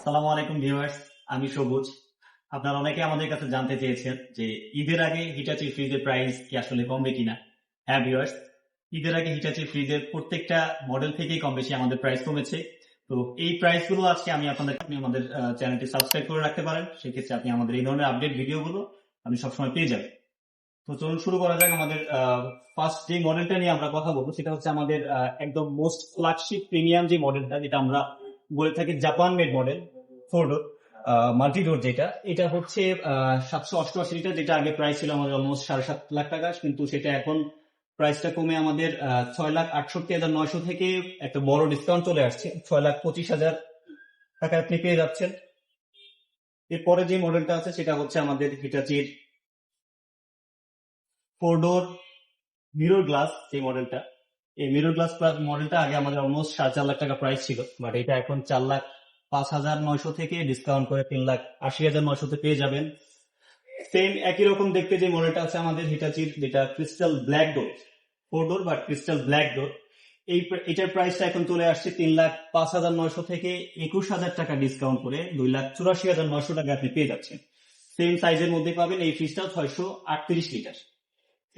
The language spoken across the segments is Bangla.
আসসালামু আলাইকুম ভিউয়ার্স, আমি সবুজ। আপনারা অনেকে আমাদের কাছে জানতে চেয়েছেন যে ঈদের আগে হিটাচি ফ্রিজের প্রাইস কি আসলে কমবে কিনা। হ্যাঁ ভিউয়ার্স, ঈদের আগে হিটাচি ফ্রিজের প্রত্যেকটা মডেল থেকেই কম বেশি আমাদের প্রাইস কমেছে। তো এই প্রাইস গুলো আজকে আপনি আমাদের চ্যানেলটি সাবস্ক্রাইব করে রাখতে পারেন, সেক্ষেত্রে আপনি আমাদের এই ধরনের আপডেট ভিডিওগুলো আপনি সবসময় পেয়ে যাবেন। তো চলুন শুরু করা যাক। আমাদের ফার্স্ট যে মডেলটা নিয়ে আমরা কথা বলবো সেটা হচ্ছে আমাদের একদম মোস্ট ফ্ল্যাগশিপ প্রিমিয়াম যে মডেলটা, যেটা আমরা বলে থাকি জাপান মেড মডেল, 4 ডোর মাল্টি ডোর। যেটা এটা হচ্ছে 788 লিটার, যেটা আগে প্রাইস ছিল আমাদের অলমোস্ট 7.5 লাখ টাকা, কিন্তু সেটা এখন প্রাইসটা কমে আমাদের 6,68,900 থেকে একটা বড় ডিসকাউন্ট চলে আসছে, 6,25,000 টাকা আপনি পেয়ে যাচ্ছেন। এরপরে যে মডেলটা আছে সেটা হচ্ছে আমাদের হিটাচির 4 ডোর মিরর গ্লাস যে মডেলটা। এই মিরর গ্লাস মডেলটা আগে আমাদের অলমোস্ট 4.5 লাখ টাকা প্রাইস ছিল, বাট এটা এখন 4,05,900 থেকে ডিসকাউন্ট করে 3,80,900 পেয়ে যাবেন। সেম একই রকম দেখতে যে মডেলটা আছে আমাদের হিটাচির, যেটা ক্রিস্টাল ব্ল্যাক ডোর, 4 ডোর বা ক্রিস্টাল ব্ল্যাক ডোর। এটার প্রাইসটা এখন চলে আসছে 3,05,900 থেকে 21,000 টাকা ডিসকাউন্ট করে 2,84,900 টাকা আপনি পেয়ে যাচ্ছেন। সেম সাইজের মধ্যে পাবেন এই ফ্রিজটা, 638 লিটার।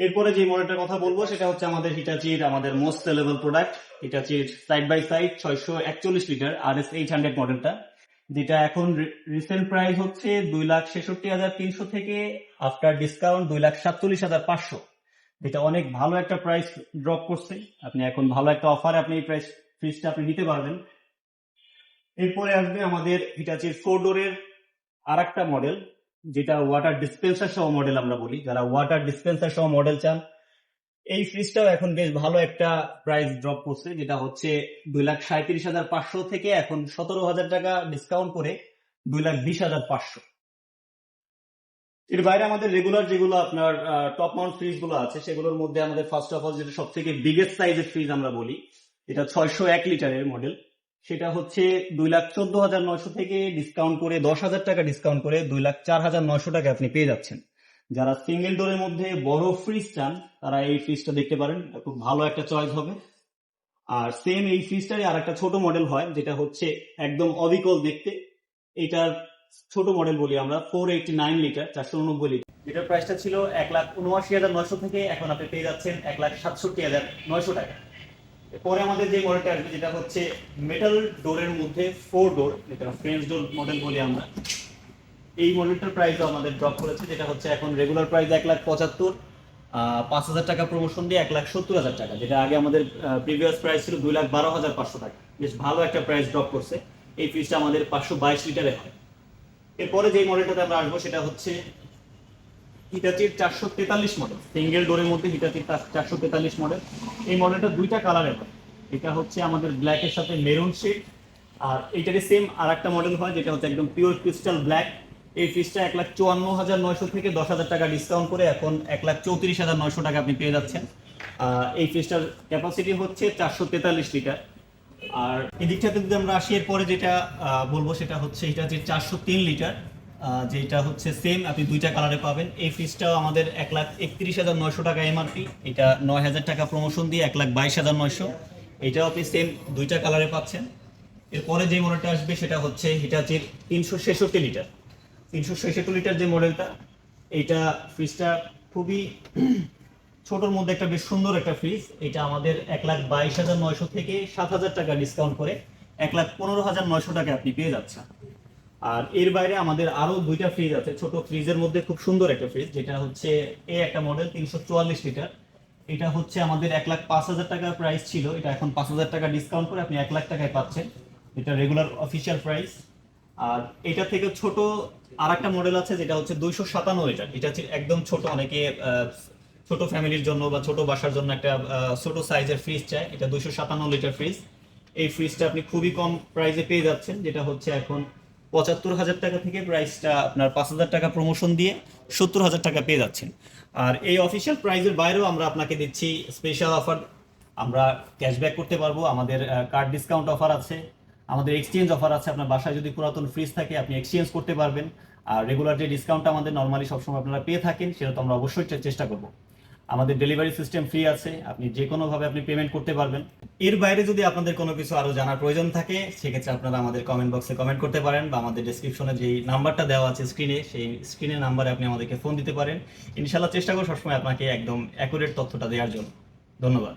এরপরে যে মডেলটার কথা বলবো সেটা হচ্ছে আমাদের হিটাচির আমাদের মোস্ট সেলেবল প্রোডাক্ট, হিটাচির side by side 641 litre RS 800 মডেলটা, যেটা এখন রিসেন্ট প্রাইস হচ্ছে 2,66,300 থেকে আফটার ডিসকাউন্ট 2,47,500, যেটা অনেক ভালো একটা প্রাইস ড্রপ করছে। আপনি এখন ভালো একটা অফারে আপনি এই প্রাইস ফ্রিজটা আপনি নিতে পারবেন। এরপরে আসবে আমাদের হিটাচির 4 ডোরের আর একটা মডেল, যেটা ওয়াটার ডিসপেন্সার সহ মডেল আমরা বলি। যারা ওয়াটার ডিসপেন্সার সহ মডেল চান, এই ফ্রিজটাও এখন বেশ ভালো একটা প্রাইস ড্রপ করছে, যেটা হচ্ছে 2,37,500 থেকে এখন 17,000 টাকা ডিসকাউন্ট করে 2,20,500। এর বাইরে আমাদের রেগুলার যেগুলো আপনার টপ মাউন্ট ফ্রিজ গুলো আছে, সেগুলোর মধ্যে আমাদের ফার্স্ট অফ অল যেটা সব থেকে বিগেস্ট সাইজের ফ্রিজ আমরা বলি, এটা 601 লিটারের মডেল, সেটা হচ্ছে 2,14,900 থেকে ডিসকাউন্ট করে 10,000 টাকা ডিসকাউন্ট করে 2,04,900 টাকা আপনি পেয়ে যাচ্ছেন। যারা সিঙ্গেল ডোরের মধ্যে বড় ফ্রিজ চান, তারা এই ফ্রিজটা দেখতে পারেন, খুব ভালো একটা চয়েস হবে। আর সেম এই ফ্রিজটারই আর একটা ছোট মডেল হয়, যেটা হচ্ছে একদম অবিকল দেখতে। এটার ছোট মডেল বলি আমরা, 489 লিটার, 489 লিটার, যেটার প্রাইসটা ছিল 1,79,900 থেকে এখন আপনি পেয়ে যাচ্ছেন 1,67,900 টাকা। পরে আমাদের যে মডেলটা আসবে, যেটা হচ্ছে মেটাল ডোরের মধ্যে 4 ডোর, যেটা ফ্রেঞ্চ ডোর মডেল বলি আমরা। এই মডেলটার প্রাইসও আমাদের ড্রপ করেছে, যেটা হচ্ছে এখন রেগুলার প্রাইস 1,75,000, 5,000 টাকা প্রমোশন দিয়ে 1,70,000 টাকা, যেটা আগে আমাদের প্রিভিয়াস প্রাইস ছিল 2,12,500 টাকা। বেশ ভালো একটা প্রাইস ড্রপ করছে। এই ফ্রিজটা আমাদের 522 লিটারে হয়। এরপরে যে মডেলটাতে আমরা আসবো সেটা হচ্ছে হিটাচির 443 মডেল, সিঙ্গেল ডোরের মধ্যে হিটাচির 443 মডেল। এই মডেলটা দুইটা কালারে হয়, এটা হচ্ছে আমাদের ব্ল্যাকের সাথে মেরুন শেড, আর এইটারে সেম আর একটা মডেল হয় যেটা হচ্ছে একদম পিওর ক্রিস্টাল ব্ল্যাক। এই ফ্রিজটা 1,54,900 থেকে 10,000 টাকা ডিসকাউন্ট করে এখন 1,34,900 টাকা আপনি পেয়ে যাচ্ছেন। এই ফ্রিজটার ক্যাপাসিটি হচ্ছে 443 লিটার। আর এদিকটাতে যদি আমরা আসি, এরপরে যেটা বলবো সেটা হচ্ছে এটা যে 403 লিটার, যেটা হচ্ছে সেম আপনি দুইটা কালারে পাবেন। এই ফ্রিজটাও আমাদের 1,31,900 টাকা এমআরপি, এটা 9,000 টাকা প্রমোশন দিয়ে 1,22,900, এটাও আপনি সেম দুইটা কালারে পাচ্ছেন। এরপরে যে মডেলটা আসবে সেটা হচ্ছে হিটাচির 366 লিটার, 366 লিটার যে মডেলটা, এইটা ফ্রিজটা খুবই ছোটর মধ্যে একটা বেশ সুন্দর একটা ফ্রিজ। এটা আমাদের 1,22,900 থেকে 7,000 টাকা ডিসকাউন্ট করে 1,15,900 টাকা আপনি পেয়ে যাচ্ছেন। আর এর বাইরে আমাদের আরো দুইটা ফ্রিজ আছে, ছোট ফ্রিজের মধ্যে খুব সুন্দর একটা ফ্রিজ, যেটা হচ্ছে এই একটা মডেল 344 লিটার। এটা হচ্ছে আমাদের 1,05,000 টাকা প্রাইস ছিল, এটা এখন 5,000 টাকা ডিসকাউন্ট করে আপনি 1,00,000 টাকায় পাচ্ছেন। এটা রেগুলার অফিসিয়াল প্রাইস। আর এটা থেকে ছোট আর একটা মডেল আছে, যেটা হচ্ছে 257 লিটার। এটা হচ্ছে একদম ছোট, অনেকে ছোট ফ্যামিলির জন্য বা ছোট বাসার জন্য একটা ছোট সাইজের ফ্রিজ চায়। এটা 257 লিটার ফ্রিজ। এই ফ্রিজটা আপনি খুবই কম প্রাইসে পেয়ে যাচ্ছেন, যেটা হচ্ছে এখন 75,000 টাকা থেকে প্রাইসটা আপনার 5,000 টাকা প্রমোশন দিয়ে 70,000 টাকা পেয়ে যাচ্ছেন। আর এই অফিসিয়াল প্রাইসের বাইরেও আমরা আপনাকে দিচ্ছি স্পেশাল অফার। আমরা ক্যাশব্যাক করতে পারবো, আমাদের কার্ড ডিসকাউন্ট অফার আছে, আমাদের এক্সচেঞ্জ অফার আছে। আপনার বাসায় যদি পুরাতন ফ্রিজ থাকে আপনি এক্সচেঞ্জ করতে পারবেন। আর রেগুলার যে ডিসকাউন্টটা আমাদের নর্মালি সবসময় আপনারা পেয়ে থাকেন, সেটা তো আমরা অবশ্যই চেষ্টা করবো। আমাদের ডেলিভারি সিস্টেম ফ্রি আছে, আপনি যে কোনোভাবে আপনি পেমেন্ট করতে পারবেন। এর বাইরে যদি আপনাদের কোনো কিছু আরো জানার প্রয়োজন থাকে সেক্ষেত্রে আপনারা আমাদের কমেন্ট বক্সে কমেন্ট করতে পারেন, বা আমাদের ডেসক্রিপশনে যেই নাম্বারটা দেওয়া আছে স্ক্রিনে, সেই স্ক্রিনের নাম্বারে আপনি আমাদেরকে ফোন দিতে পারেন। ইনশাল্লাহ চেষ্টা করব সবসময় আপনাকে একদম অ্যাকুরেট তথ্যটা দেওয়ার জন্য। ধন্যবাদ।